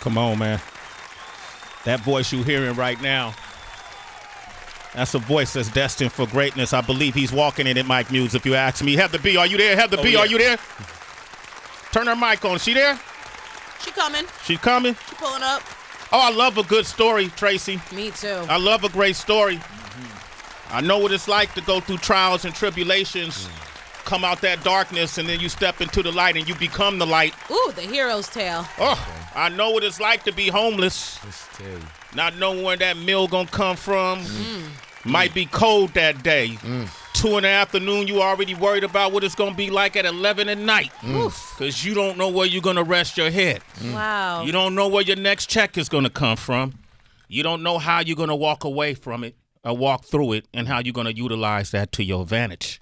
Come on, man. That voice you're hearing right now, that's a voice that's destined for greatness. I believe he's walking in it, Mike Muse, if you ask me. Have the B, are you there? Have the B, Are you there? Turn her mic on. She there? She coming. She coming? She pulling up. Oh, I love a good story, Tracy. Me too. I love a great story. I know what it's like to go through trials and tribulations, come out that darkness, and then you step into the light and you become the light. Ooh, the hero's tale. Oh, I know what it's like to be homeless, not knowing where that meal gonna come from. Might be cold that day. 2 in the afternoon, you already worried about what it's gonna be like at 11 at night, because you don't know where you're gonna rest your head. Wow. You don't know where your next check is gonna come from. You don't know how you're gonna walk away from it or walk through it, and how you're gonna utilize that to your advantage.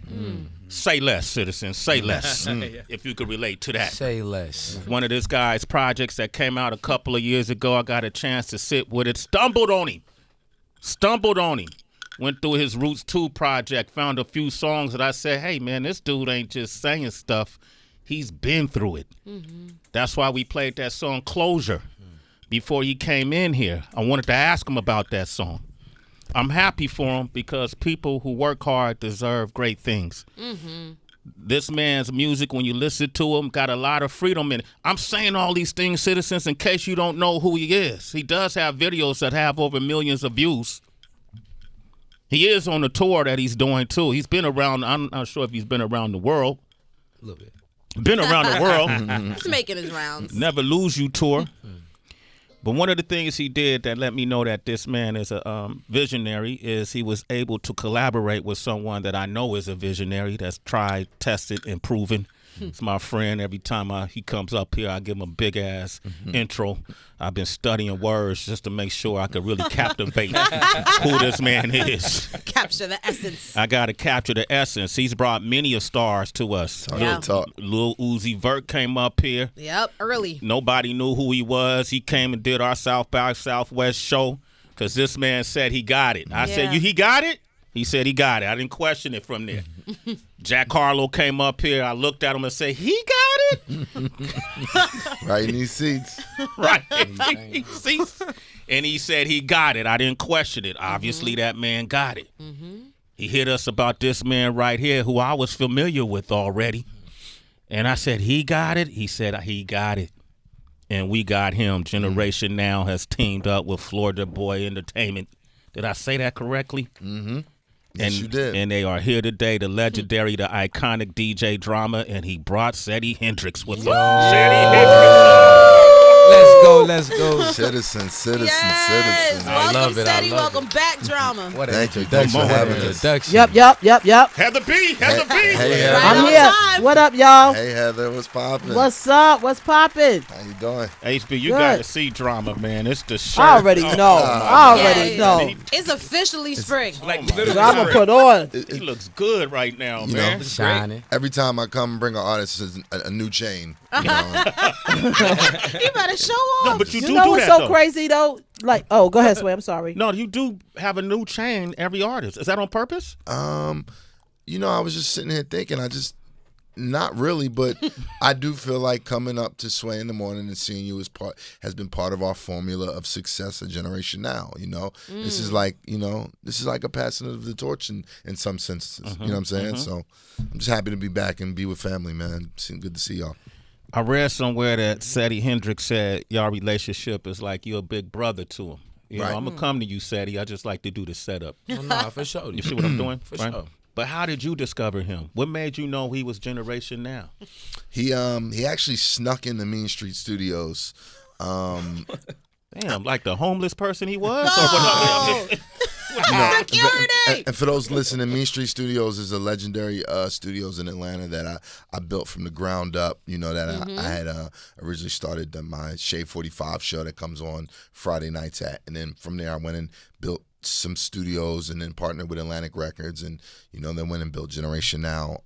Say less, citizens. Say less. If you could relate to that. Say less. One of this guy's projects that came out a couple of years ago, I got a chance to sit with it. Stumbled on him. Went through his Roots 2 project, found a few songs that I said, hey, man, this dude ain't just saying stuff. He's been through it. That's why we played that song Closure before he came in here. I wanted to ask him about that song. I'm happy for him because people who work hard deserve great things. This man's music, when you listen to him, got a lot of freedom in it. I'm saying all these things, citizens, in case you don't know who he is. He does have videos that have over millions of views. He is on the tour that he's doing, too. He's been around. I'm not sure if he's been around the world. A little bit. Been around the world. He's making his rounds. Never Lose You tour. But one of the things he did that let me know that this man is a visionary is he was able to collaborate with someone that I know is a visionary that's tried, tested, and proven. It's my friend. Every time he comes up here, I give him a big-ass intro. I've been studying words just to make sure I could really captivate who this man is. Capture the essence. I got to capture the essence. He's brought many of stars to us. Yeah. Lil Uzi Vert came up here. Yep, early. Nobody knew who he was. He came and did our South by Southwest show because this man said he got it. I said, he got it? He said he got it. I didn't question it from there. Jack Harlow came up here. I looked at him and said, he got it? Right in these seats. Right in these seats. And he said he got it. I didn't question it. Obviously, that man got it. He hit us about this man right here who I was familiar with already. And I said, he got it? He said, he got it. And we got him. Generation Now has teamed up with Florida Boy Entertainment. Did I say that correctly? Yes, you did. And they are here today, the legendary, the iconic DJ Drama, and he brought Seddy Hendrinx with him. Seddy Hendrinx. Let's go. Citizen. Yes. I love it. Seddy. Welcome back, Drama. What Thank you. Thanks for having us. Introduction. Yep. Have the B. Hey, Heather. Right I'm on here. time. What up, y'all? Hey, Heather. What's poppin'? What's up? What's poppin'? How you doing? HB, you Good. got to see Drama, man. It's the shirt. I already know. I already know. It's officially spring. Drama put on. He looks good right now, You man. know, Shining. every time I come and bring an artist a new chain. You know? You better show off. No, but you You do know do what's that, so though. crazy, though? Like, oh, go ahead, Sway. I'm sorry. No, you do have a new chain every artist. Is that on purpose? You know, I was just sitting here thinking, not really, but I do feel like coming up to Sway in the morning and seeing you has been part of our formula of success at Generation Now. You know, this is like a passing of the torch in some senses. You know what I'm saying? So I'm just happy to be back and be with family, man. Good to see y'all. I read somewhere that Seddy Hendrinx said y'all relationship is like you're a big brother to him. You know, I'm gonna come to you, Seddy. I just like to do the setup. Nah, for sure. You see what I'm doing? For sure. But how did you discover him? What made you know he was Generation Now? He actually snuck in the Mean Street Studios. Damn, like the homeless person he was? Security. And for those listening, Mean Street Studios is a legendary studios in Atlanta that I built from the ground up. You know, that I had originally started my Shade 45 show that comes on Friday nights and then from there I went and built some studios and then partnered with Atlantic Records and then went and built Generation Now,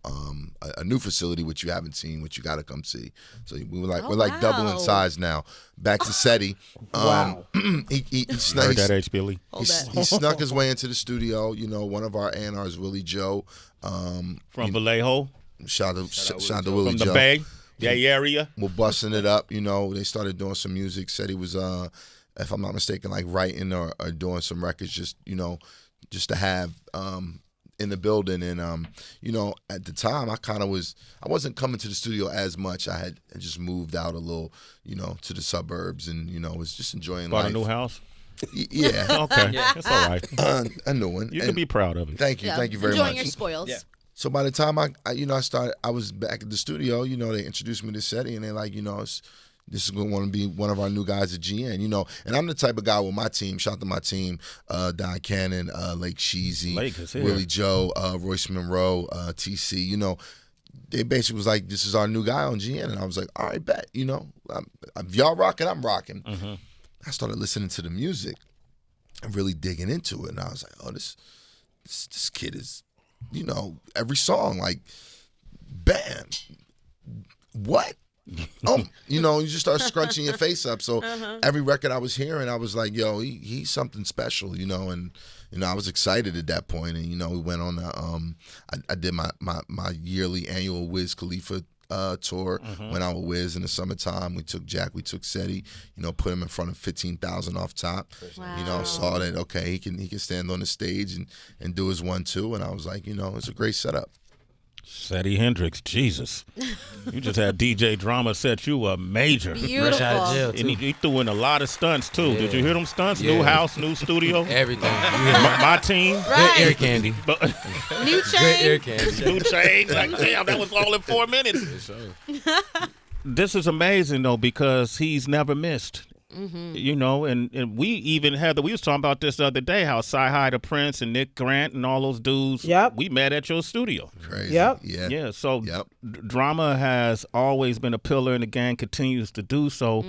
a new facility which you haven't seen, which you got to come see. So we're like double in size now. Back to Seddy. Wow. He snuck Heard that, H. Billy. he snuck his way into the studio. One of our A&Rs, Willie Joe, From Vallejo? shout out to Willie From Joe. the Bay? Bay Area. We're busting it up. You know, they started doing some music. Said he was, if I'm not mistaken, like writing or doing some records, just to have in the building. And you know, at the time, I wasn't coming to the studio as much. I had just moved out a little, you know, to the suburbs, and you know, was just enjoying life. Bought a new house. Yeah. Okay, that's all right. A new one. You can be proud of it. Thank you very much. Enjoying your spoils. Yeah. So by the time I was back at the studio, you know, they introduced me to Seddy, and they're like, you know, this is going to want to be one of our new guys at GN, you know. And I'm the type of guy with my team, shout out to my team, Don Cannon, Lake Sheezy, Willie Joe, Royce Monroe, TC, you know. They basically was like, this is our new guy on GN. And I was like, all right, bet, you know. If y'all rocking, I'm rocking. Mm-hmm. I started listening to the music and really digging into it. And I was like, oh, this kid is, you know, every song, like, bam, what? Oh, you know, you just start scrunching your face up. So every record I was hearing, I was like, yo, he's something special, you know. And, you know, I was excited at that point. And, you know, we went on I did my yearly annual Wiz Khalifa tour. Went out with Wiz in the summertime. We took Jack, we took Seddy, you know, put him in front of 15,000 off top. Wow. You know, saw that, okay, he can stand on the stage and do his 1-2. And I was like, you know, it's a great setup. Seddy Hendrinx, Jesus. You just had DJ Drama set you a major. Beautiful. Fresh out of jail, too. And he threw in a lot of stunts, too. Yeah. Did you hear them stunts? Yeah. New house, new studio. Everything. My team. Right. Good ear candy. But New Good ear chain. candy. new change. Like, damn, that was all in 4 minutes. This is amazing, though, because he's never missed. You know, and we even had we was talking about this the other day, how Sci-Hi the Prince and Nick Grant and all those dudes, we met at your studio. Crazy. Yep. Yeah. Yeah, so Drama has always been a pillar in the gang, continues to do so.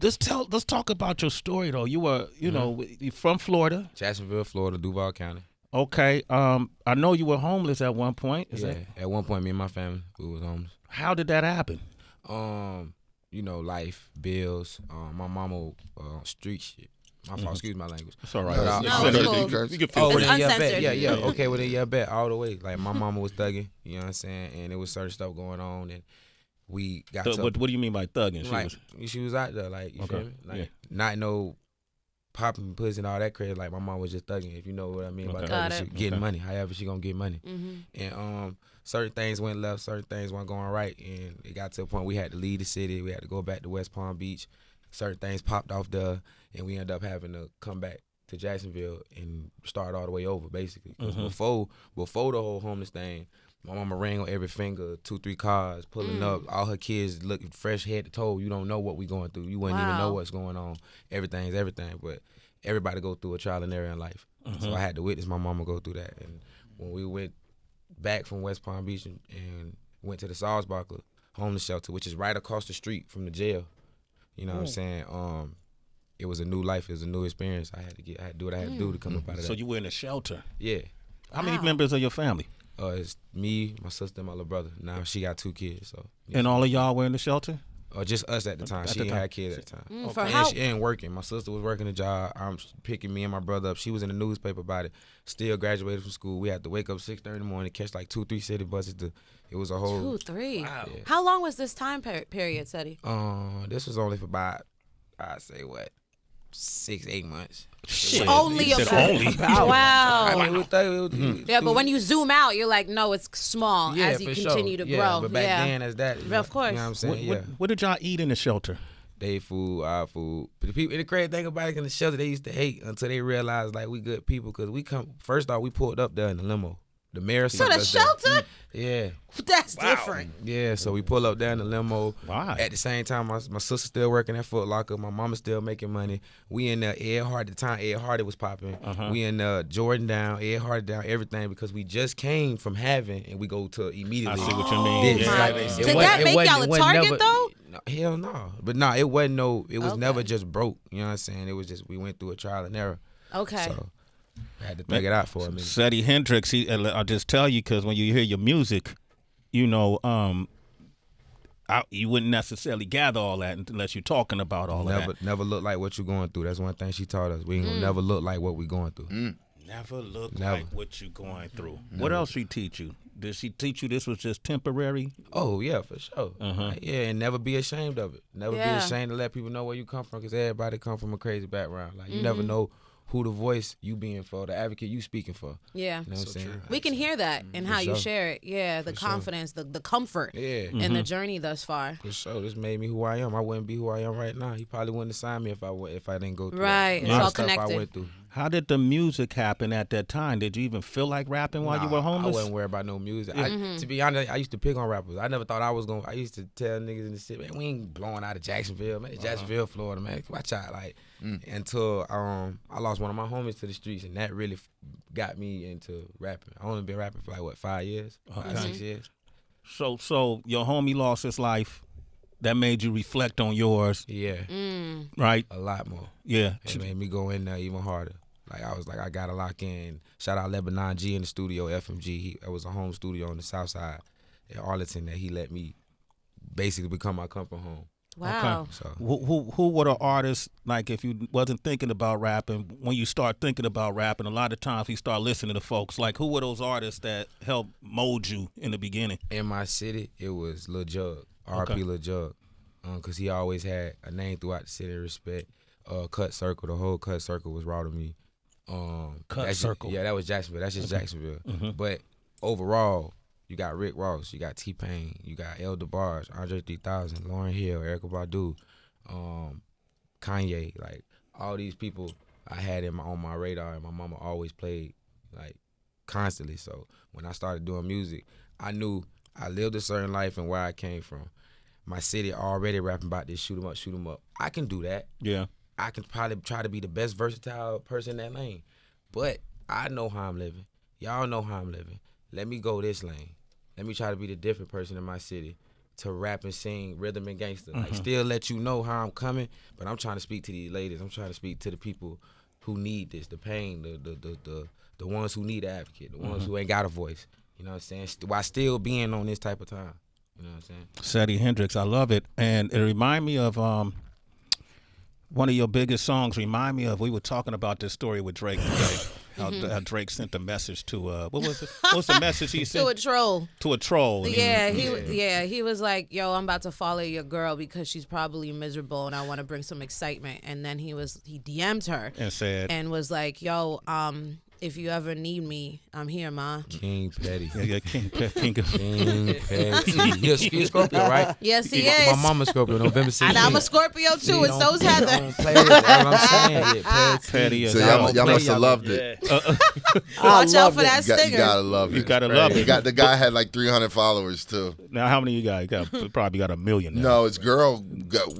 Let's talk about your story, though. You were, you know, you from Florida. Jacksonville, Florida, Duval County. Okay. I know you were homeless at one point. Is that? At one point, me and my family, we was homeless. How did that happen? You know, life, bills, my mama, street shit. My fault, excuse my language. It's all right. But, No, it's cool. You can feel Oh, It's well, then, uncensored. yeah. Okay, well, then, yeah, bet all the way. Like, my mama was thugging, you know what I'm saying? And there was certain stuff going on, and we got to... What do you mean by thugging? She was out there, like, you feel me? Like, not no popping pussy and all that crazy. Like, my mom was just thugging, if you know what I mean. By Got thugging, it. she getting money, however she gonna get money. And certain things went left, certain things weren't going right, and it got to a point we had to leave the city. We had to go back to West Palm Beach. Certain things popped off there, and we ended up having to come back to Jacksonville and start all the way over, basically. Because before the whole homeless thing, my mama rang on every finger, 2-3 cars, pulling up. All her kids looking fresh head to toe. You don't know what we going through. You wouldn't even know what's going on. Everything's everything, but everybody go through a trial and error in life. So I had to witness my mama go through that. And when we went back from West Palm Beach and went to the Salzbacher homeless shelter, which is right across the street from the jail. You know what I'm saying? It was a new life. It was a new experience. I had to do what I had to do to come up out of that. So you were in a shelter. Yeah. How many members of your family? It's me, my sister, and my little brother. Now she got 2 kids. So. Yeah. And all of y'all were in the shelter? Or just us at the time. She didn't have kids at the time. For And how? she ain't working. My sister was working a job. I'm picking me and my brother up. She was in the newspaper about it. Still graduated from school. We had to wake up 6:30 in the morning, catch like 2-3 city buses. It was a whole. 2-3. Wow. Yeah. How long was this time period, Seddy? This was only for about, I'd say 6-8 months. Shit. Only He a said only. Wow. I mean, it was Yeah, but when you zoom out, you're like, no, it's small as you for continue sure. to grow. But back then, as that, Of course. You know what I'm saying? What did y'all eat in the shelter? They food, our food. But the people, and the crazy thing about it in the shelter, they used to hate until they realized like we good people because we come. First off, we pulled up there in the limo. The mayor So sent the us there. shelter? Yeah. That's different. Yeah, so we pull up there in the limo. Why? At the same time, my sister still working at Foot Locker. My mama still making money. We in Ed Hart at the time. Ed Hardy was popping. We in Jordan down, Ed Hardy down, everything because we just came from having and we go to immediately. I see what you mean. This. Yeah. Like, Did it that make wasn't- y'all a it wasn't target never- though? No, hell no. But no, it wasn't it was Okay. never just broke. You know what I'm saying? It was just we went through a trial and error. Okay. So I had to thug it out for a minute. Seddy Hendrinx, I'll just tell you because when you hear your music, you know, you wouldn't necessarily gather all that unless you're talking about all that. Never look like what you're going through. That's one thing she taught us. We ain't gonna never look like what we going through. Never look Never. like what you going through. What else she teach you? Did she teach you this was just temporary? Oh yeah, for sure. Like, yeah, and never be ashamed of it. Never be Yeah. ashamed to let people know where you come from, because everybody come from a crazy background. Like you never know who the voice you being for, the advocate you speaking for. Yeah. You know what I'm saying? We can hear that in how you sure. share it. Yeah, the confidence, the comfort, Yeah. and the journey thus far. For sure, this made me who I am. I wouldn't be who I am right now. He probably wouldn't have signed me if I didn't go through Right, that. it's A lot all of stuff connected. I went through. How did the music happen at that time? Did you even feel like rapping while you were I homeless? wasn't worried about no music. To be honest, I used to pick on rappers. I never thought I was I used to tell niggas in the city, man, we ain't blowing out of Jacksonville, man. Jacksonville, Florida, man. Watch out, like. Until I lost one of my homies to the streets, and that really got me into rapping. I only been rapping for like what 5 years, 5, 6 years. So your homie lost his life. That made you reflect on yours, Yeah, right? a lot more. Yeah. It made me go in there even harder. Like I was like, I gotta lock in. Shout out Lebanon G in the studio, FMG. It was a home studio on the south side in Arlington that he let me basically become my comfort home. Wow. So Who were the artists, like if you wasn't thinking about rapping, when you start thinking about rapping, a lot of times you start listening to folks, like who were those artists that helped mold you in the beginning? in my city, it was Lil Jug, R.P. Lil Jug, because he always had a name throughout the city, respect. Cut Circle, the whole Cut Circle was raw to me. Circle. Yeah, that was Jacksonville. That's just Jacksonville. But overall, you got Rick Ross, you got T-Pain, you got El DeBarge, Andre 3000, Lauryn Hill, Erykah Badu, Kanye. Like all these people I had on my radar, and my mama always played like constantly. So when I started doing music, I knew I lived a certain life and where I came from. My city already rapping about this shoot 'em up, shoot 'em up. I can do that. Yeah. I can probably try to be the best versatile person in that lane. But I know how I'm living. Y'all know how I'm living. Let me go this lane. Let me try to be the different person in my city to rap and sing rhythm and gangster. Like still let you know how I'm coming, but I'm trying to speak to these ladies. I'm trying to speak to the people who need this, the pain, the ones who need an advocate, the ones who ain't got a voice. You know what I'm saying? While still being on this type of time. You know what I'm saying? Seddy Hendrinx, I love it. And it remind me of one of your biggest songs. Remind me of, we were talking about this story with Drake today. How Drake sent a message to what was it? What was the message he sent? To a troll. To a troll. Yeah, he was like, yo, I'm about to follow your girl because she's probably miserable and I want to bring some excitement. And then he DM'd her And said, and was like, yo, if you ever need me, I'm here, ma. King Petty. yeah, King King Petty. You're a Scorpio, right? Yes, he My is. mama's Scorpio, November 16th. And I'm a Scorpio too, and so's Heather. Don't play this. That's what I'm saying. Yeah, Petty. So y'all must have loved it. Watch out for that You stinger. gotta love it. You gotta love it. The guy had like 300 followers too. Now, how many you got? You got probably got 1 million now. No, his girl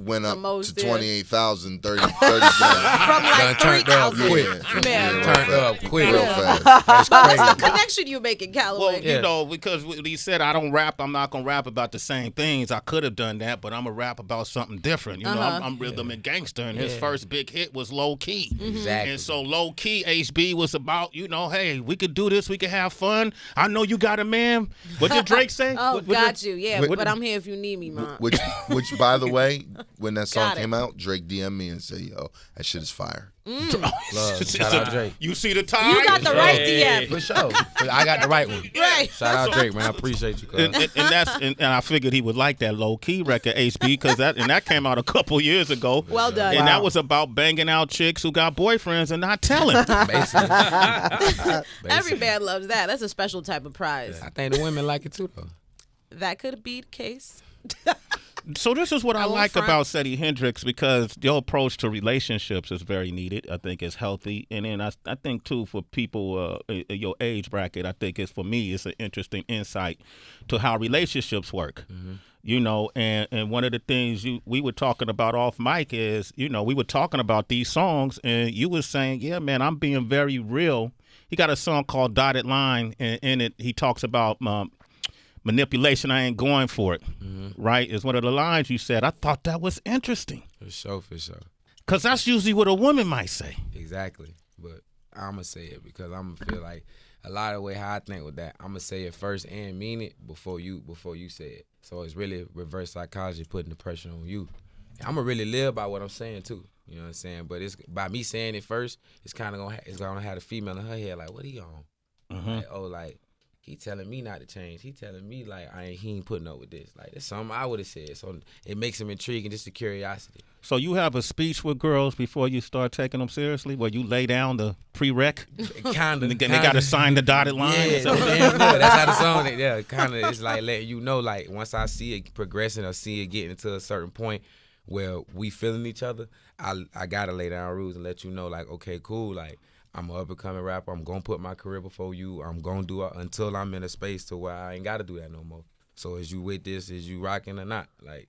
went up most, to yeah. 28,000, 30 From like turned up 3,000. quick. Man. Turned up quick. real fast. That's What's crazy. the connection you making, Calloway? Well, you know, because he said, I don't rap, I'm not going to rap about the same things. I could have done that, but I'm going to rap about something different. You know, I'm rhythm and gangster, and his first big hit was Low Key. Exactly. And so Low Key, HB was about, you know, hey, we could do this, we could have fun. I know you got a man. What did Drake say? Oh, got you. Yeah, what- but I'm here if you need me, mom. Which, by the way, when that song Got it. came out, Drake DM'd me and said, "Yo, that shit is fire." Love. Shout out Drake. You see the time? You got the right DM. For sure. I got the right one. Right. Shout out Drake, man. I appreciate you, cuz. and I figured he would like that Low Key record, HB, because that came out a couple years ago. Well done. And that was about banging out chicks who got boyfriends and not telling. Basically. Every man loves that. That's a special type of prize. I think the women like it too, though. That could be the case. So this is what I won't like front. about Seddy Hendrinx, because your approach to relationships is very needed. I think it's healthy. And then I think, too, for people your age bracket, I think for me, it's an interesting insight to how relationships work. You know, and one of the things we were talking about off mic is, you know, we were talking about these songs, and you were saying, yeah, man, I'm being very real. He got a song called Dotted Line, and in it he talks about manipulation. I ain't going for it. Right? Is one of the lines you said. I thought that was interesting. For sure, for sure. Because that's usually what a woman might say. Exactly. But I'm going to say it because I'm going to feel like a lot of the way how I think with that, I'm going to say it first and mean it before you say it. So it's really reverse psychology putting the pressure on you. I'm going to really live by what I'm saying, too. You know what I'm saying? But it's by me saying it first, it's kind of gonna have the female in her head like, what he on? Like, oh, like he telling me not to change. He telling me like he ain't putting up with this. Like that's something I would have said. So it makes him intriguing, just the curiosity. So you have a speech with girls before you start taking them seriously, where you lay down the prereq? Kind of. They got to sign the dotted line. Yeah, that's how the song. Yeah, kind of. It's like letting you know, like once I see it progressing or see it getting to a certain point where we feeling each other, I gotta lay down rules and let you know, like, okay, cool, like I'm an up and coming rapper. I'm gonna put my career before you. I'm gonna do it until I'm in a space to where I ain't gotta do that no more. So is you with this? Is you rocking or not? Like.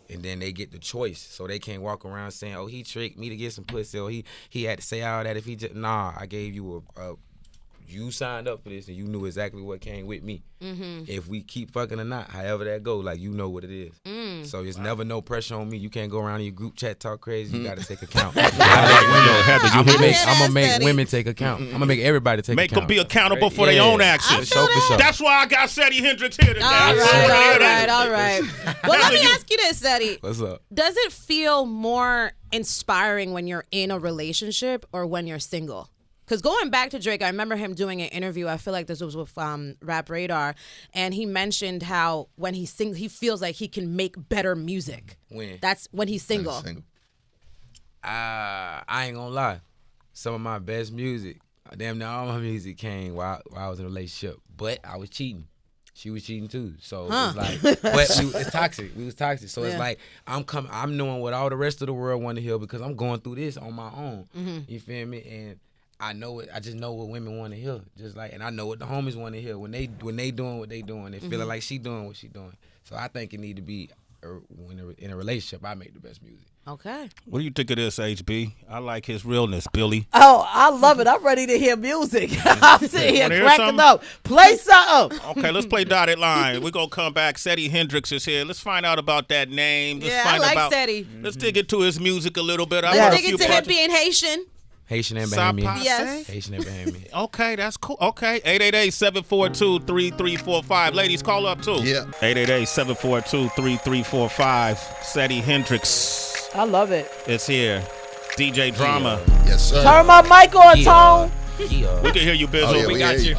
And then they get the choice, so they can't walk around saying, "Oh, he tricked me to get some pussy," or he had to say all that. If he just I gave you you signed up for this, and you knew exactly what came with me. If we keep fucking or not, however that go, like you know what it is. So there's never no pressure on me. You can't go around in your group chat talk crazy. You got to take account. I'm gonna make women take account. I'm gonna make everybody take account. Make them be accountable for their own actions. For sure. That's why I got Seddy Hendrinx here today. All right. Well, let me ask you this, Seddy. What's up? Does it feel more inspiring when you're in a relationship or when you're single? Because going back to Drake, I remember him doing an interview. I feel like this was with Rap Radar, and he mentioned how when he sings, he feels like he can make better music. When? That's when he's single. I ain't gonna lie. Some of my best music, damn near all my music came while I was in a relationship. But I was cheating. She was cheating too. So it's like, but it's toxic. We was toxic. So it's like I'm knowing what all the rest of the world want to hear because I'm going through this on my own. You feel me? And I know it. I just know what women want to hear. Just like, and I know what the homies want to hear when they doing what they doing. They feeling like she doing what she doing. So I think it need to be when in a relationship, I make the best music. Okay. What do you think of this, HB? I like his realness, Billy. Oh, I love it. I'm ready to hear music. I'm sitting here Wanna hear cracking something? up. Play something. Okay, let's play Dotted Line. We're going to come back. Seddy Hendrinx is here. Let's find out about that name. Let's I find like about, Seddy. Let's dig into his music a little bit. Let's dig into him being Haitian. Haitian and Bahamian. Yes. Haitian and Bahamian. Okay, that's cool. Okay, 888-742-3345. Ladies, call up too. Yeah. 888-742-3345. Seddy Hendrinx I love it. is here. DJ Drama. Yes, sir. Turn my mic on, Tone. Yeah. We can hear you, Bizzle. Oh, yeah, we we got hear you. you.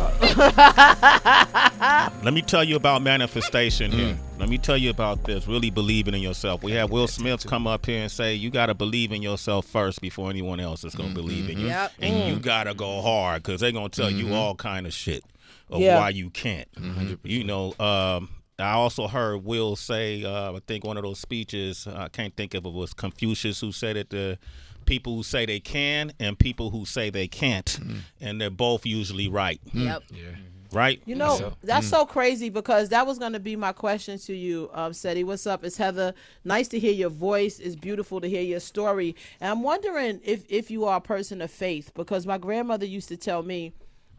Let me tell you about manifestation here. Let me tell you about this. Really believing in yourself. We had Will Smith come up here and say, you got to believe in yourself first before anyone else is going to believe in you. Yep. And you got to go hard because they're going to tell you all kind of shit of why you can't. You know, I also heard Will say, I think one of those speeches, I can't think of it, was Confucius who said it, the people who say they can and people who say they can't. And they're both usually right. Yep. Yeah. Right? You know, that's so crazy because that was going to be my question to you, Seddy. What's up? It's Heather. Nice to hear your voice. It's beautiful to hear your story. And I'm wondering if you are a person of faith because my grandmother used to tell me,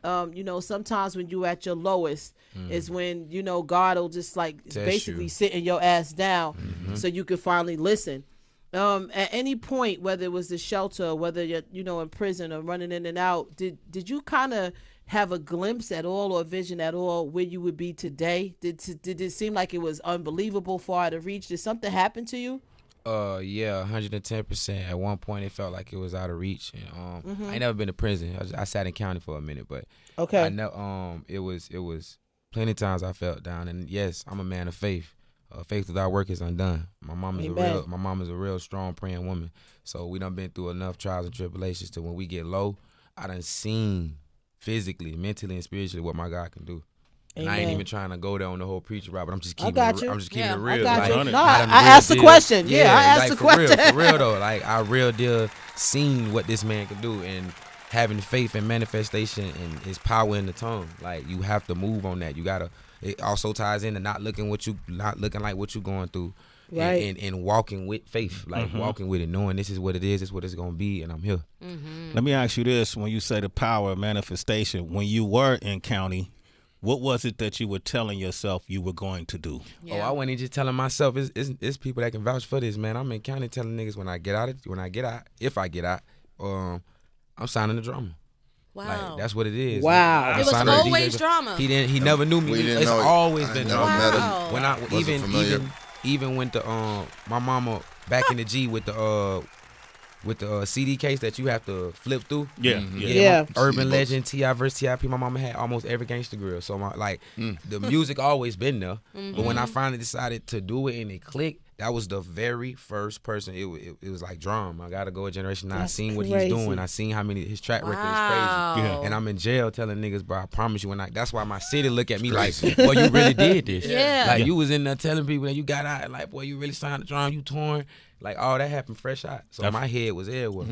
you know, sometimes when you're at your lowest is when, you know, God will just like basically sitting your ass down so you can finally listen. At any point, whether it was the shelter, or whether you're, you know, in prison or running in and out, did you kind of have a glimpse at all or a vision at all where you would be today? Did it seem like it was unbelievable far to reach? Did something happen to you? Yeah, 110%. At one point, it felt like it was out of reach. And, I ain't never been to prison. I sat in county for a minute, but I know it was plenty of times I felt down. And yes, I'm a man of faith. Faith without work is undone. My mom is a real strong praying woman. So we done been through enough trials and tribulations to when we get low, I done seen physically, mentally, and spiritually what my God can do. And I ain't even trying to go there on the whole preacher route, but I'm just keeping it real. I got like, you. No, I asked the question. I asked the question. For real though. Like I real deal seen what this man can do and having faith and manifestation and his power in the tongue. Like you have to move on that. You gotta. It also ties into not looking like what you going through, right? And walking with faith, like walking with it, knowing this is what it is, this is what it's gonna be, and I'm here. Let me ask you this: when you say the power of manifestation, when you were in county, what was it that you were telling yourself you were going to do? Yeah. Oh, I wasn't just telling myself. It's people that can vouch for this, man. I'm in county telling niggas if I get out, I'm signing the drama. Wow. Like, that's what it is. Wow. It was always drama. He never knew me. It's always been drama. Wow. When even went to my mama back in the G with the with the CD case that you have to flip through. Yeah, Yeah. Urban CD Legend, T.I. vs. T.I.P. My mama had almost every gangster grill. So the music always been there. But when I finally decided to do it and it clicked, that was the very first person. It was like drum. I gotta go a generation. Now I seen what he's doing. I seen how many his track record is crazy. Yeah. And I'm in jail telling niggas, bro, I promise you that's why my city look at me like, boy, you really did this. Yeah. Like you was in there telling people that you got out and like, boy, you really signed the drum, you torn. Like all that happened fresh out. So my head was everywhere.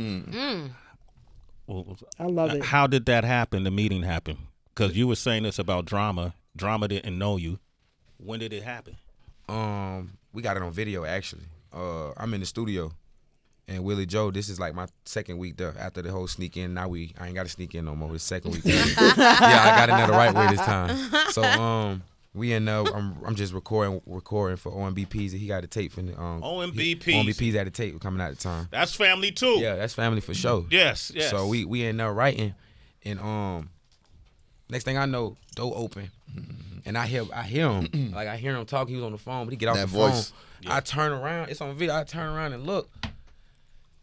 Well, I love it. how did that happen? The meeting happen? Because you were saying this about drama. Drama didn't know you. When did it happen? We got it on video actually. I'm in the studio, and Willie Joe. This is like my second week there after the whole sneak in. Now I ain't got to sneak in no more. It's second week. Yeah, I got in there the right way this time. So we in there. I'm just recording for OMBPs. He got a tape from the OMBPs. OMBPs had a tape coming out at the time. That's family too. Yeah, that's family for sure. Yes. So we in there writing, and next thing I know, door open. And I hear him. Like I hear him talk. He was on the phone, but he get off That the voice. phone. Yeah. I turn around. It's on video. I turn around and look.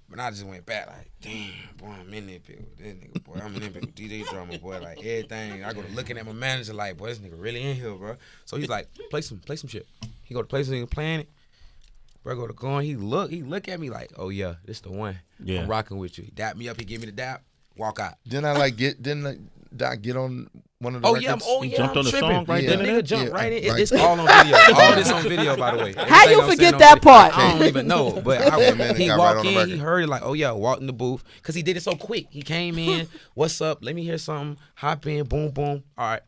But I just went back like, damn, boy, I'm in that bitch with this nigga, boy. I'm in that bitch with DJ Drama, boy. Like everything. I go to looking at my manager like, boy, this nigga really in here, bro. So he's like, play some shit. He go to play some nigga playing it. Bro, go to going. He look at me like, oh yeah, this the one. Yeah. I'm rocking with you. He dap me up. He give me the dap. Walk out. Didn't Doc get on one of the records? He jumped on the tripping. song right The there. nigga jumped Yeah, right in. right. It's all on video. All this on video, by the way. How you Everything I'm forget saying on that video. part? I don't even know. But he got right walked on the in, record. he heard it like, oh yeah, walked in the booth. Because he did it so quick. He came in, what's up? Let me hear something. Hop in, boom, boom. All right.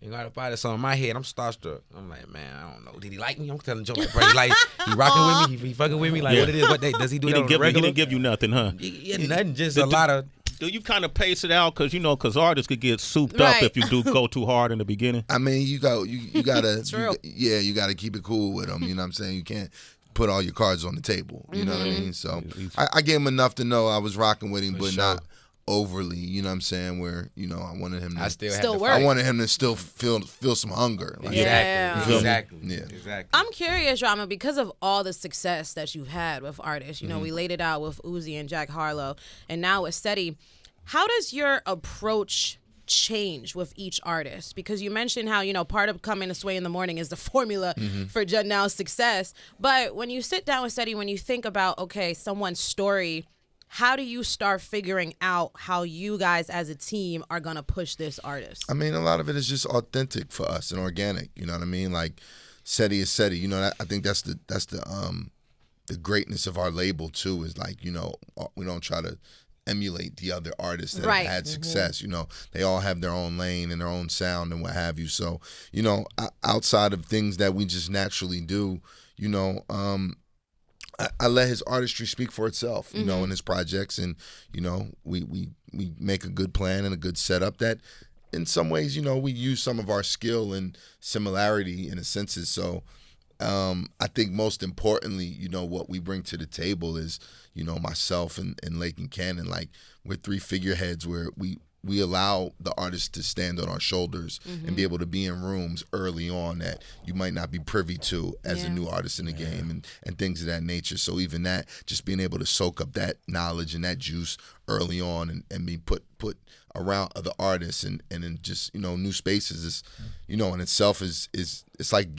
You got up out of something in my head. I'm starstruck. I'm like, man, I don't know. Did he like me? I'm telling Joe, like, bro, he rocking with me? He fucking with me? Like, what it is? What day? Does he do that on the He regular? didn't give you nothing, huh? Yeah, nothing. Just a lot of... Do you kind of pace it out? Because artists could get souped up Right. if you do go too hard in the beginning. I mean, you gotta True. you gotta keep it cool with them. You know what I'm saying? You can't put all your cards on the table. You know what I mean? So I gave him enough to know I was rocking with him, but sure. not overly. You know what I'm saying? Where I wanted him to. I still Still had to work. I wanted him to still feel some hunger. Like, Yeah. Exactly. Yeah. Exactly. I'm curious, Drama, because of all the success that you've had with artists. You know, we laid it out with Uzi and Jack Harlow, and now with Seddy. How does your approach change with each artist? Because you mentioned how, part of coming to Sway in the morning is the formula for Now's success. But when you sit down with Seddy, when you think about, okay, someone's story, how do you start figuring out how you guys as a team are going to push this artist? I mean, a lot of it is just authentic for us and organic. You know what I mean? Like, Seddy is Seddy. I think that's the greatness of our label too. Is like, we don't try to emulate the other artists that Right. have had success. They all have their own lane and their own sound and what have you. So, outside of things that we just naturally do, I let his artistry speak for itself, in his projects, and we make a good plan and a good setup that, in some ways, we use some of our skill and similarity in a senses. So, I think most importantly, what we bring to the table is, myself and Lake and Cannon, like we're three figureheads where we allow the artist to stand on our shoulders and be able to be in rooms early on that you might not be privy to as a new artist in the game and things of that nature. So even that, just being able to soak up that knowledge and that juice early on and be put around other artists and in just, new spaces is, in itself is it's like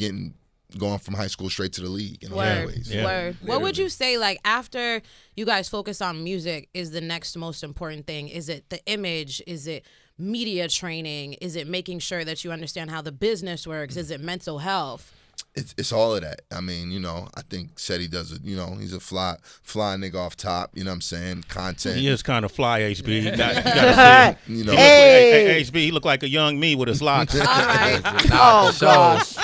going from high school straight to the league in a lot of ways. Yeah. Word. What would you say, like, after you guys focus on music is the next most important thing? Is it the image? Is it media training? Is it making sure that you understand how the business works? Is it mental health? It's all of that. I mean, I think Seddy does it. He's a fly nigga off top. You know what I'm saying? Content. He is kind of fly, HB. You gotta see him. Hey. HB, he look like a young me with his locks. All right. Oh gosh.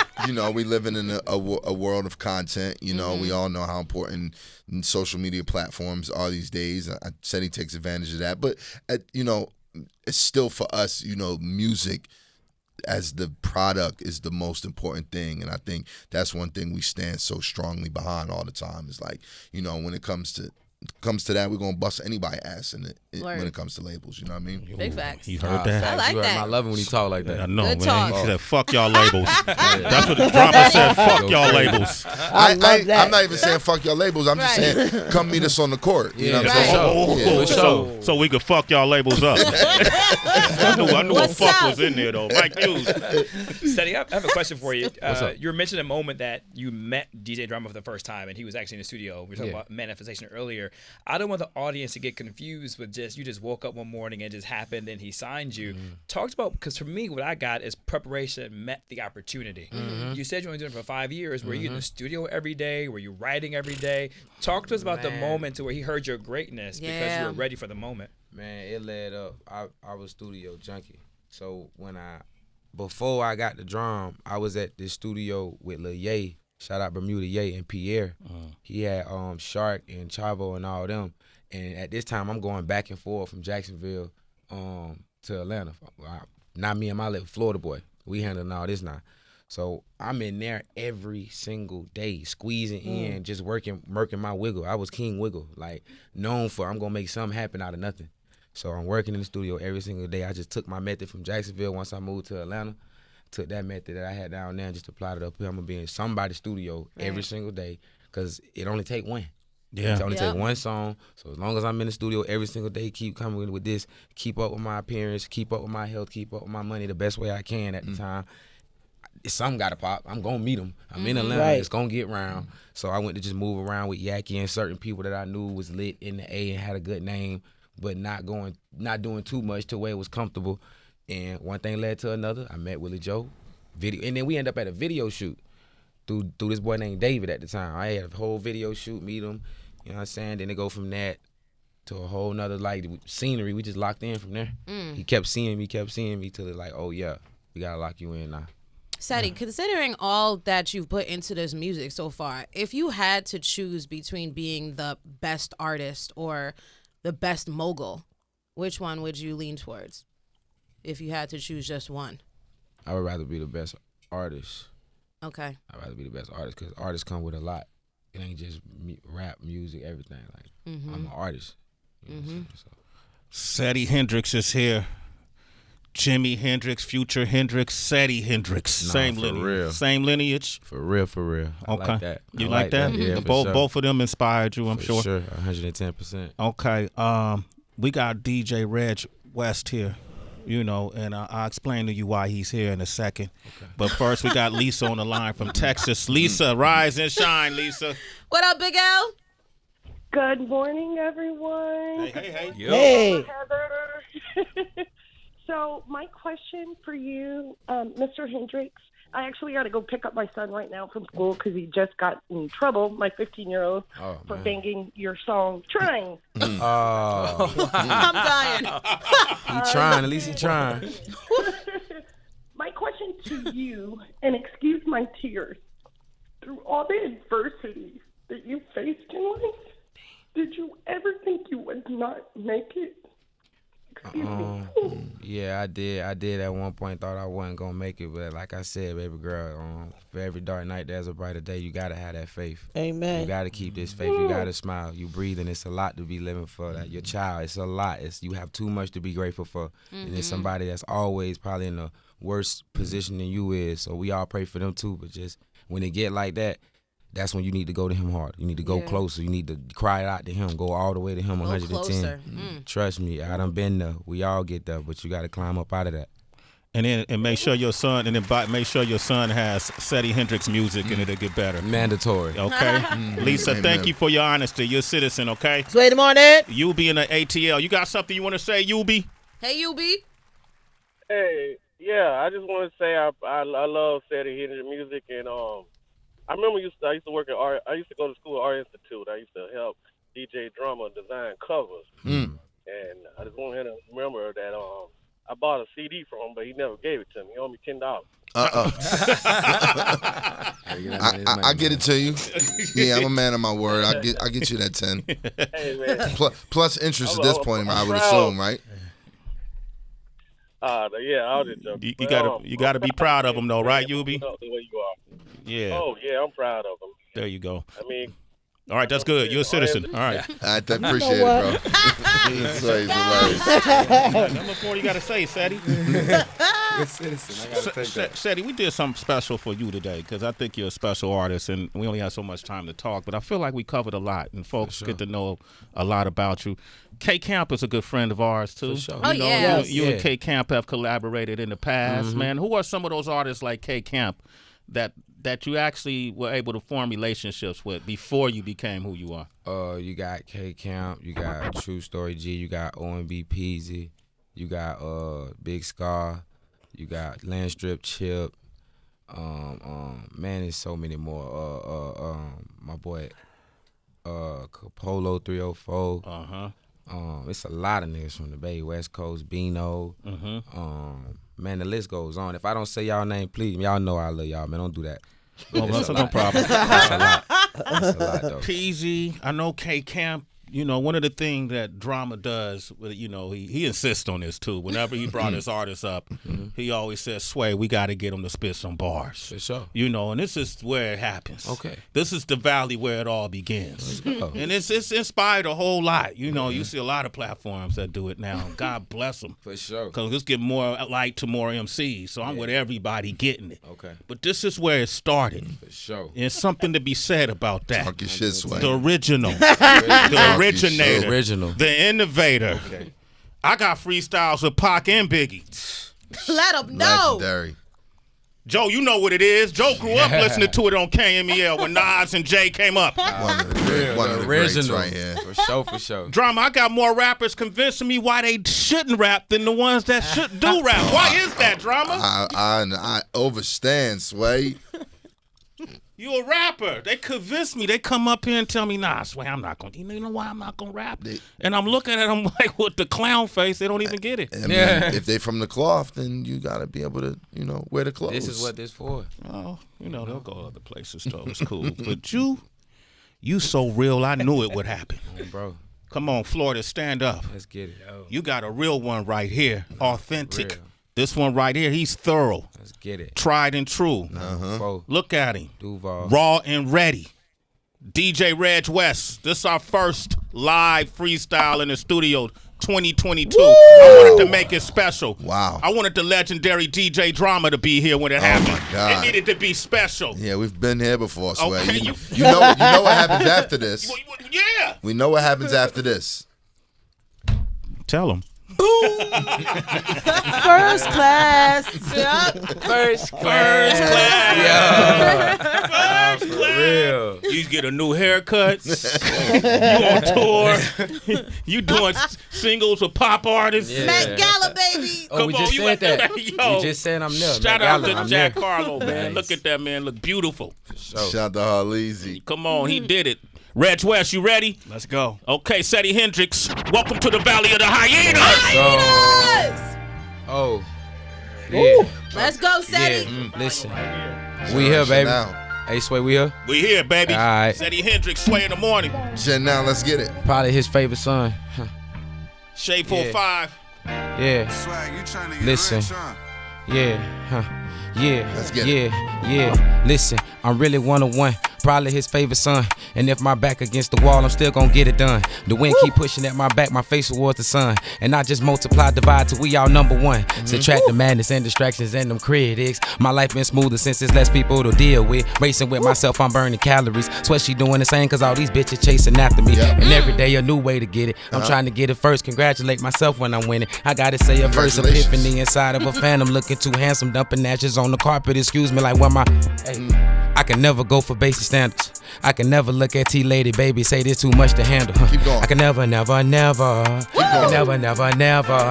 We living in a world of content. We all know how important social media platforms are these days. I said he takes advantage of that, but it's still for us. Music as the product is the most important thing, and I think that's one thing we stand so strongly behind all the time. Is like, when it comes to comes to that, we're gonna bust anybody ass Word. when it comes to labels. You know what I mean? Big facts. You heard that? I like that. I love it when he talk like that. I know, Good man. talk. He said, "Fuck y'all labels." That's what the drummer said. Fuck y'all labels. I love that. I'm not even saying fuck your labels. I'm just Right. saying come meet us on the court. You know what I'm Right. saying? So we could fuck y'all labels up. I knew what What's fuck up? was in there though. Mike Hughes. Seddy, I have a question for you. up? You were mentioning a moment that you met DJ Drama for the first time, and he was actually in the studio. We were talking about manifestation earlier. I don't want the audience to get confused with you just woke up one morning and it just happened and he signed you. Talked about, because for me, what I got is preparation met the opportunity. You said you only doing it for 5 years. Were you in the studio every day? Were you writing every day? Talk to us about the moment to where he heard your greatness because you were ready for the moment. Man, it led up. I was studio junkie. So before I got the drum, I was at the studio with Lil Ye. Shout out Bermuda Ye and Pierre. He had Shark and Chavo and all them. And at this time, I'm going back and forth from Jacksonville to Atlanta. Not me and my little Florida boy. We handling all this now. So I'm in there every single day, squeezing in, just murking my wiggle. I was King Wiggle, like known for I'm gonna make something happen out of nothing. So I'm working in the studio every single day. I just took my method from Jacksonville once I moved to Atlanta. Took that method that I had down there and just applied it up here. I'm gonna be in somebody's studio every single day because it only take one. Yeah. It only take one song. So as long as I'm in the studio every single day, keep coming with this, keep up with my appearance, keep up with my health, keep up with my money the best way I can at the time. Something got to pop. I'm going to meet them. I'm in Atlanta. Right. It's going to get round. So I went to just move around with Yaki and certain people that I knew was lit in the A and had a good name, but not doing too much to where it was comfortable. And one thing led to another. I met Willie Joe. And then we end up at a video shoot through this boy named David at the time. I had a whole video shoot, meet him. You know what I'm saying? Then they go from that to a whole nother like scenery. We just locked in from there. He kept seeing me till it like, oh yeah, we got to lock you in now. Seddy, considering all that you've put into this music so far, if you had to choose between being the best artist or the best mogul, which one would you lean towards? If you had to choose just one. I would rather be the best artist. Okay. I'd rather be the best artist because artists come with a lot. It ain't just rap, music, everything. Like I'm an artist. You know what I'm saying? So. Seddy Hendrinx is here. Jimi Hendrix, Future Hendrix, Seddy Hendrinx. Same for lineage. real. Same lineage. For real. I Okay. like that. You like that? Yeah, for both sure. both of them inspired you, I'm For sure. sure, 110%. Okay. We got DJ Reg West here. You know, and I'll explain to you why he's here in a second. Okay. But first, we got Lisa on the line from Texas. Lisa, rise and shine, Lisa. What up, Big L? Good morning, everyone. Hey. Hey. Heather. So my question for you, Mr. Hendrix, I actually got to go pick up my son right now from school because he just got in trouble, my 15-year-old, for banging your song, Trying. Oh, I'm dying. he trying. At least he trying. My question to you, and excuse my tears, through all the adversities that you faced in life, did you ever think you would not make it? Excuse me. Yeah, I did at one point thought I wasn't gonna make it, but like I said, baby girl, for every dark night there's a brighter day. You gotta have that faith. Amen. You gotta keep this faith. You gotta smile. You breathing. It's a lot to be living for. Like your child, it's a lot. You have too much to be grateful for, and it's somebody that's always probably in a worse position than you is. So we all pray for them too. But just when it get like that, that's when you need to go to him hard. You need to go closer. You need to cry out to him. Go all the way to him. Go 110. closer. Trust me, I done been there. We all get there, but you got to climb up out of that. And then make sure your son make sure your son has Seddy Hendrix music and it'll get better. Mandatory. Okay. Lisa, thank you for your honesty. You're a citizen, okay? Sway the morning. You be in the ATL. You got something you want to say, Yubi? Hey, UB. Hey, yeah, I just want to say I love Seddy Hendrinx music, and I remember I used to work at I used to go to school at Art Institute. I used to help DJ Drama design covers, and I just want him to remember that I bought a CD from him, but he never gave it to me. He owed me $10. I get it to you. Yeah, I'm a man of my word. I get you that 10. Hey man, Plus interest at this point, I would proud. assume, right? Yeah, I'll just joke. You gotta be proud of him though, right, Yubi? The way you are. Yeah. Oh yeah, I'm proud of him. There you go. I mean, All right, that's good. You're a citizen. All right. I appreciate it, bro. Sway's hilarious. Number 4 you got to say, Seddy. Good citizen. I gotta take that. Seddy, we did something special for you today because I think you're a special artist and we only have so much time to talk, but I feel like we covered a lot and folks get to know a lot about you. K Camp is a good friend of ours, too. For sure. Oh, yeah. You and K Camp have collaborated in the past, man. Who are some of those artists like K Camp that you actually were able to form relationships with before you became who you are? You got K Camp, you got True Story G, you got OMB Peasy, you got Big Scar, you got Landstrip Chip. Man, there's so many more. My boy Polo 304. It's a lot of niggas from the Bay, West Coast, Beano. Man, the list goes on. If I don't say y'all name, please, y'all know I love y'all, man. Don't do that. Oh, that's no problem. That's a lot. That's a lot, though. Peasy, I know K Camp. You know, one of the things that Drama does, you know, he insists on this too. Whenever he brought his artists up, he always says, Sway, we got to get him to spit some bars. For sure. You know, and this is where it happens. Okay. This is the valley where it all begins. And it's inspired a whole lot. You know, you see a lot of platforms that do it now. God bless them. For sure. Because let's get more light to more MCs. So I'm with everybody getting it. Okay. But this is where it started. For sure. There's something to be said about that. Talk your shit, Sway. The original. The originator. The original. The innovator. Okay. I got freestyles with Pac and Biggie. Let them know. Legendary. Joe, you know what it is. Joe grew up listening to it on KMEL when Nas and Jay came up. One of the greats right here. For sure, for sure. Drama, I got more rappers convincing me why they shouldn't rap than the ones that should do rap. Why is that, Drama? I overstand, Sway. You a rapper. They convince me. They come up here and tell me, nah, Sway, I'm not going to. You know why I'm not going to rap? And I'm looking at them like with the clown face. They don't even get it. I mean, if they from the cloth, then you got to be able to, you know, wear the clothes. This is what this for. Oh, you know, they'll go other places, though. It's cool. But you so real, I knew it would happen. Bro. Come on, Florida, stand up. Let's get it. You got a real one right here. Authentic. Real. This one right here, he's thorough. Let's get it. Tried and true. Look at him. Duval. Raw and ready. DJ Reg West. This is our first live freestyle in the studio 2022. Woo! I wanted to make it special. Wow. I wanted the legendary DJ Drama to be here when it happened. My God. It needed to be special. Yeah, we've been here before, Sway. Okay, you know what happens after this. Yeah. We know what happens after this. Tell him. First class. First First class. Yeah. First For class. real. You get a new haircut. You on tour. You doing singles with pop artists. Yeah. Met Gala, baby. Oh, we just said that. Yo, We just said I'm there. Shout Matt out Gala, to I'm Jack there. Harlow, man. Nice. Look at that man. Look beautiful. Shout out to Harleezy. Come on, he did it. Reg West, you ready? Let's go. Okay, Seddy Hendrinx. Welcome to the Valley of the Hyenas. Hyenas. Oh. Yeah. Let's go, Seddy. Yeah. Listen. We here, baby. Now. Hey, Sway, we here? We here, baby. All right. Seddy Hendrinx, Sway in the morning. Shit, now let's get it. Probably his favorite son. Shade 45. Yeah. Swag, you trying to get Listen. rich, huh? Yeah. Yeah. Let's get it. Yeah. Listen, I'm really 101. Probably his favorite son. And if my back against the wall, I'm still gonna get it done. The wind keep pushing at my back, my face towards the sun. And I just multiply, divide till we all number one. Subtract the madness and distractions and them critics. My life been smoother since there's less people to deal with. Racing with myself, I'm burning calories. Sweat she doing the same cause all these bitches chasing after me. Yep. And every day a new way to get it. I'm trying to get it first. Congratulate myself when I'm winning. I gotta say a verse epiphany inside of a phantom. Looking too handsome, dumping ashes on the carpet. Excuse me, like when my... Hey, I can never go for basic standards. I can never look at T-Lady, baby, say this too much to handle. Keep going. I can never. going.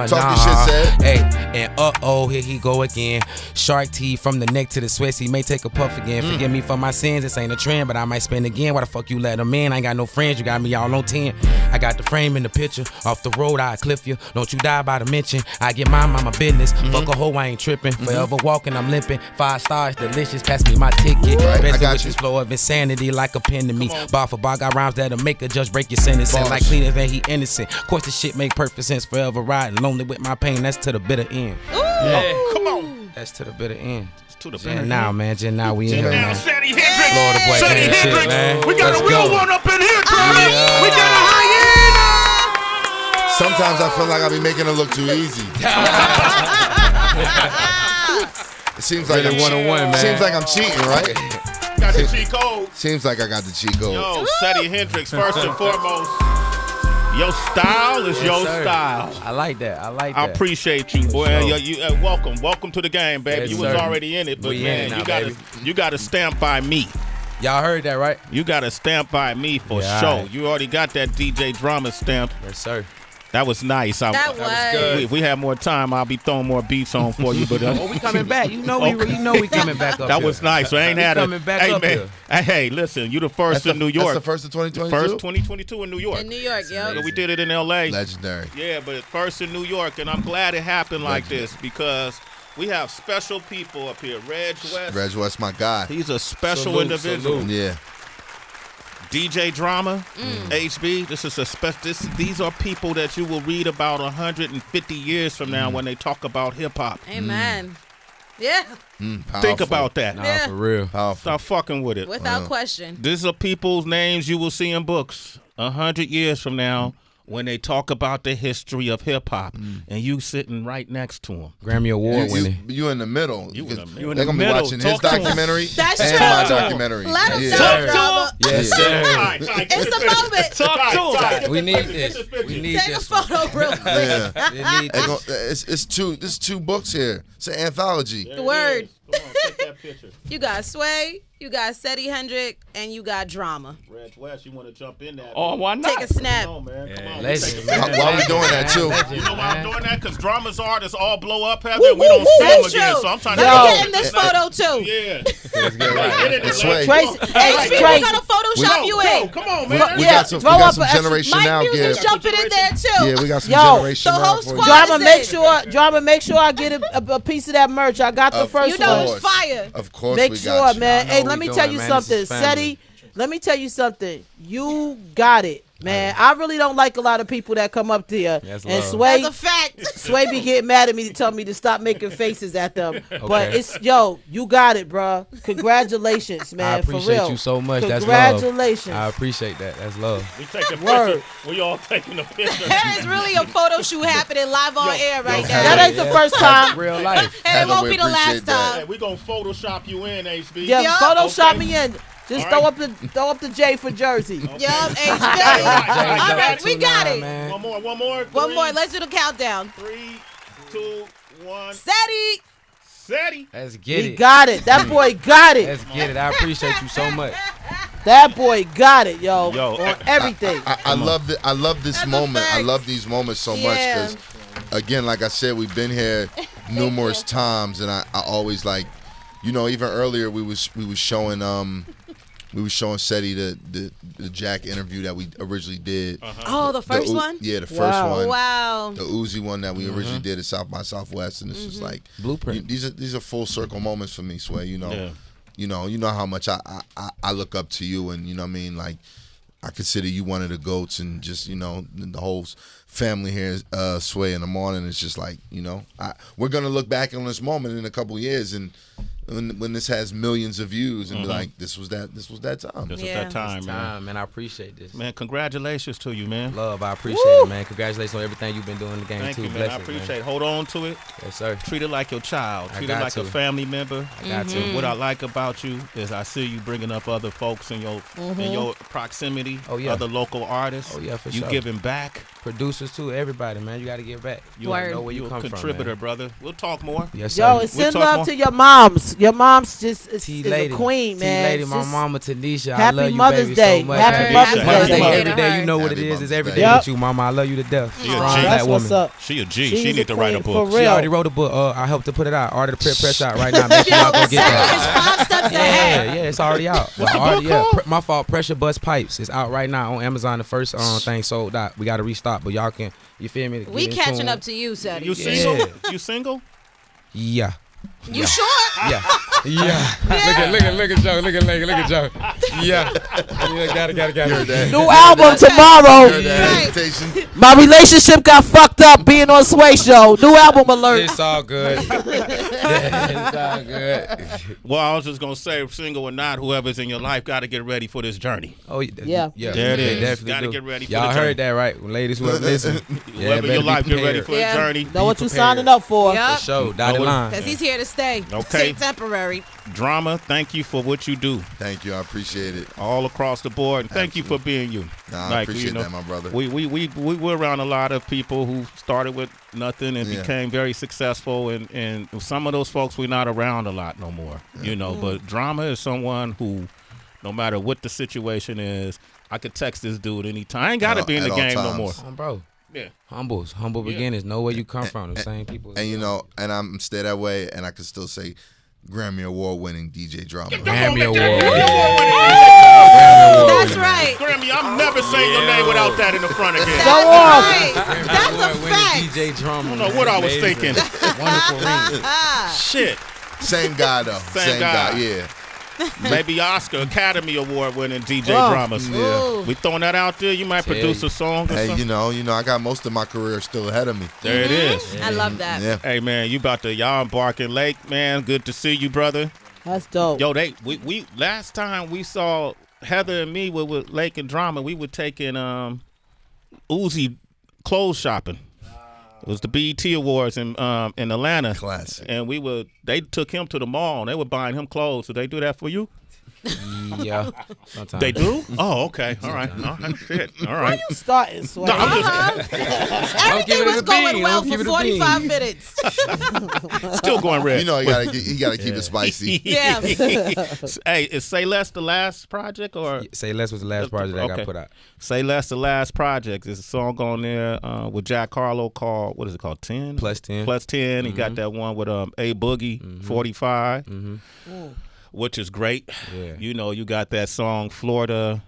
Talk your shit, Sed. Hey, and here he go again. Shark teeth from the neck to the sweats, he may take a puff again. Forgive me for my sins, this ain't a trend, but I might spin again. Why the fuck you let him in? I ain't got no friends, you got me all on 10. I got the frame in the picture, off the road I cliff you. Don't you die by the mention, I get mine, my business. Fuck a hoe, I ain't tripping. Forever walking, I'm limping. 5 stars, delicious, pass me my ticket. Right, I Best got with you. this flow of insanity like a pen to me. Bar for bar, got rhymes that'll make a judge break your sentence. And like cleaners and he innocent. Of course this shit make perfect sense. Forever riding lonely with my pain, that's to the bitter end. Oh, come on. That's to the bitter end. To the bitter Now, end. man. Just now we in here, Now, man. Seddy Hendrinx. Florida boy Seddy gang shit, Hendrinx. man. We got Let's a real go. one up in here, Torey. Yeah. We got a hyena. Sometimes I feel like I be making it look too easy. It seems like Really I'm one-on-one, man. Seems like I'm cheating, right? Got the cheat code. Seems like I got the cheat code. Yo, Seddy Hendrinx, first and foremost. Your style is your sir. style. I like that. I appreciate you, boy. sure. Welcome to the game, baby. Yes, you was sir. already in it, but We in man, it now, you got to stamp by me. Y'all heard that, right? You got to stamp by me for Yeah, sure. alright. You already got that DJ Drama stamp. Yes, sir. That was nice. That was If we have more time, I'll be throwing more beats on for you. But Oh, we coming back. You know we coming back up. that here. was nice. I ain't We had a. coming back Hey up man. here. Hey, listen. You the first in New York. That's the first of 2022? First 2022 in New York. In New York, yo. We did it in L.A. Legendary. Yeah, but first in New York, and I'm glad it happened like this because we have special people up here. Reg West. Reg West, my guy. He's a special Salute, individual. salute. Yeah. DJ Drama, HB. This is these are people that you will read about 150 years from now when they talk about hip hop. Amen. Yeah, Powerful. Think about that. Nah, Yeah. for real. Powerful. Stop fucking with it. without question. These are people's names you will see in books 100 years from now when they talk about the history of hip hop, and you sitting right next to them. Grammy Award winning. You in the middle. You in the middle. They're going to be middle. watching Talk his to 'em. documentary That's and true. my documentary. Let him Yeah. talk, Drama. Yes, All sir. right, It's a moment. Talk to him. We need this. We need Take a this one. photo real quick. Yeah. We need They this. gon- It's two. There's 2 books here. It's an anthology. The word. Come on, take that picture. You got Sway, you got Seddy Hendrinx, and you got Drama. Reg West, you want to jump in there? Oh, why not? Take a snap. Come on, man. Come on. Legend, Take a- man. Why we doing that, too? Legend, You know why I'm man. doing that? Because Drama's artists all blow up, have Woo, it. We woo, don't woo. see them That's again. true. So I'm trying Let to me Yo. get in this photo too. Yeah. Let's get Get right. in there. Sway. Tracy, HB, we Tracy. gotta Photoshop you in. Come on, man. We Yeah, got some throw up a- generation Mike now Music's gift. jumping in there too. Yeah, we got some Yo, generation the now whole for you. squad. Drama, Listen. make sure I get a piece of that merch. I got the Of first You know one. it's fire. Of course Make we sure, got you. man. know Hey, what let we me doing, tell you man. something, This is family. Seddy. Let me tell you something. You got it, man. I really don't like a lot of people that come up there That's and love. Sway. That's a fact. Sway be getting mad at me to tell me to stop making faces at them. But it's you got it, bruh. Congratulations, man. I appreciate for real. you so much. That's love. Congratulations. I appreciate that. That's love. We take a Word. picture. We all taking a picture. There is really a photo shoot happening live on air right that now. ain't the first time. Real life. And it Heather, won't we be the last appreciate that. Hey, time. we gonna Photoshop you in, HB. Yeah, Yup. Photoshop Okay. me in. Just All right. throw up the J for Jersey. Yup, HB. All James right, we got it. Man. One more. One more. Let's do the countdown. 3, 2, 1. Seddy. Seddy. Let's get He it. got it. That boy got it. Let's get it. I appreciate you so much. That boy got it, yo. Yo, on everything. I love this That's a moment. I fact. love these moments so much Yeah. because, again, like I said, we've been here numerous times, and I always like, even earlier we was showing Seddy the Jack interview that we originally did. Oh, the first one? Yeah, the first Wow. one. Wow. The Uzi one that we originally did at South by Southwest, and it's just like Blueprint. These are full circle moments for me, Sway. Yeah. You know how much I look up to you, and you know what I mean. Like I consider you one of the goats, and just the whole family here, Sway in the morning. It's just like we're gonna look back on this moment in a couple years, and when this has millions of views, and be like, this was that time. This was Yeah. that time, man. Time, man. I appreciate this. Man, congratulations to you, man. Love, I appreciate it, man. Congratulations on everything you've been doing in the game Thank too. you, man. Bless I it, appreciate it. Hold on to it. Yes, sir. Treat it like your child. I Treat it got like a to. family member. I got to. What I like about you is I see you bringing up other folks in your proximity. Oh, yeah. Other local artists. Oh, yeah, for you sure. giving back. Producers too, everybody, man. You got to give back. You Word. know where you You're a come contributor, from, man. brother. We'll talk more. Yes, Yo, sir. and send talk love more. to your moms. Your mom's just is a T-Lady. queen, man. T-Lady, It's my just- mama Tanisha. I Happy love you, Mother's baby, Day. so much. Happy Mother's Mother's Day. Day Happy every day. You know what Happy it is. It's Mother's every Day. day Yup. with you, mama. I love you to death. She a Strong G. black That's what's woman. up. She a G. She's She a need to write a queen, book. for She real. already wrote a book. I helped her put it out. Order the press out right now. Make sure y'all go get that. It's 5 steps ahead. Yeah, it's already out. What's the book called? My fault. Pressure Bust Pipes. It's out right now on Amazon. The first thing sold out. We got to restock, but y'all can. You feel me? We Get in catching tune. up to you, Seddy. You Yeah. single? You single? Yeah. You sure? Yeah. Yeah. Look at Joe. Look at Joe. Yeah. Got it. New album tomorrow. Heard that Right. invitation? My relationship got fucked up being on Sway Show. New album alert. It's all good. It's all good. Well, I was just gonna say, single or not, whoever's in your life got to get ready for this journey. Oh Yeah. There it They is. definitely Gotta do. get ready for Y'all the heard journey. that right, ladies? Whoever listen, Whoever in your life, get ready for Yeah. the journey. Know what you prepared. signing up for. Yup. For sure, dotted line. Because he's here to stay. Okay. Temporary. Drama, thank you for what you do Thank you. I appreciate it. all across the board. And thank you for being you. Nah, I Like, appreciate that, my brother. We were around a lot of people who started with nothing and Yeah. became very successful, and some of those folks we're not around a lot no more. You know, but Drama is someone who, no matter what the situation is, I could text this dude anytime. I ain't got to be in the At all game no times. more. Bro. Yeah. Humble beginnings. Know where you come from. The same people. And you know, and I'm stay that way, and I can still say Grammy Award winning DJ Drama. Grammy Award. That's right. Grammy, I'm never saying your name without that in the front again. That's Go on. right. That's a fact. DJ Drama. I don't know what I was thinking. Wonderful ring. Shit. Same guy though. Same guy. Yeah. Maybe Oscar Academy Award winning DJ Oh. Dramas. Ooh. We throwing that out there. You might produce a song or Hey, something. you know, I got most of my career still ahead of me. There it is. I love that. Yeah. Hey man, you about to y'all embarking Lake, man. Good to see you, brother. That's dope. Yo, we last time we saw Heather and me with Lake and Drama, we were taking Uzi clothes shopping. It was the BET Awards in Atlanta. Classic. And they took him to the mall and they were buying him clothes. Did they do that for you? Yeah. Sometimes. They do? Oh, okay. All right. Shit. All right. You starting, Sway. No, I'm just Everything was going well for 45 minutes. still going red. You know, he gotta keep it spicy. Yeah. Hey, is Say Less the last project or Say Less was the last project I got put out. Say Less the last project? There's a song on there with Jack Harlow called, what is it called? 10? Plus 10. Plus 10. He got that one with A Boogie, 45, which is great. Yeah. You know, you got that song Florida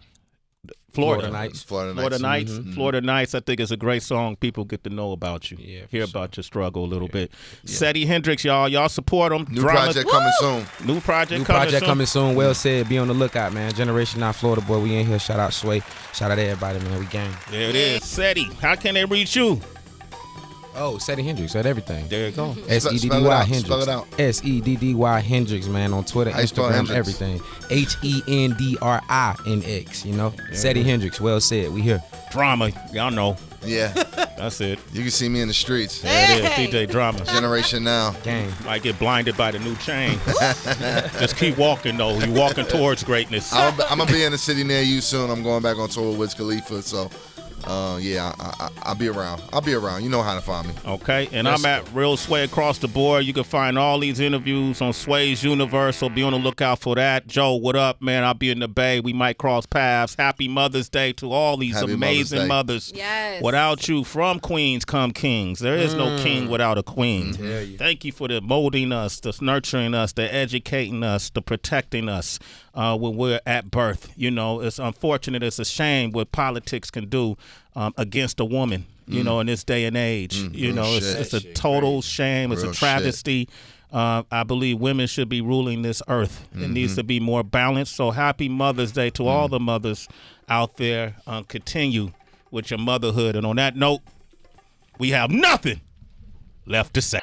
Nights. Florida Nights. Florida Nights, I think it's a great song. People get to know about you, Yeah, for hear sure. about your struggle a little bit. Seddy Hendrinx, y'all support him. New project coming soon. New project New coming project soon. coming soon. Well said. Be on the lookout, man. Generation 9 Florida boy. We in here. Shout out Sway. Shout out everybody, man. We gang. There it is. Seddy, how can they reach you? Oh, Seddy Hendrinx at everything. There you go. SEDDY Spell it out. Hendrix. Spell it out. SEDDY Hendrix, man, on Twitter, How you spell Instagram, Hendrix? everything. HENDRINX, you know? Seddy Hendrix, well said. We here. Drama, y'all know. Yeah. That's it. You can see me in the streets. There it Hey. is. DJ Drama. Generation Now. Gang. Might get blinded by the new chain. Just keep walking, though. You're walking towards greatness. I'm gonna be in the city near you soon. I'm going back on tour with Wiz Khalifa, so yeah, I'll be around. I'll be around. You know how to find me. Okay, and Yes, I'm at Real Sway across the board. You can find all these interviews on Sway's Universe, so be on the lookout for that. Joe, what up, man? I'll be in the Bay. We might cross paths. Happy Mother's Day to all these Happy amazing Mother's Day. mothers. Yes. Without you, from queens come kings. There is no king without a queen. Thank you for the molding us, the nurturing us, the educating us, the protecting us when we're at birth. You know, it's unfortunate. It's a shame what politics can do against a woman, you know, in this day and age. You real know, shit. it's a total shame. It's Real a travesty. I believe women should be ruling this earth. It needs to be more balanced. So happy Mother's Day to all the mothers out there. Continue with your motherhood. And on that note, we have nothing left to say.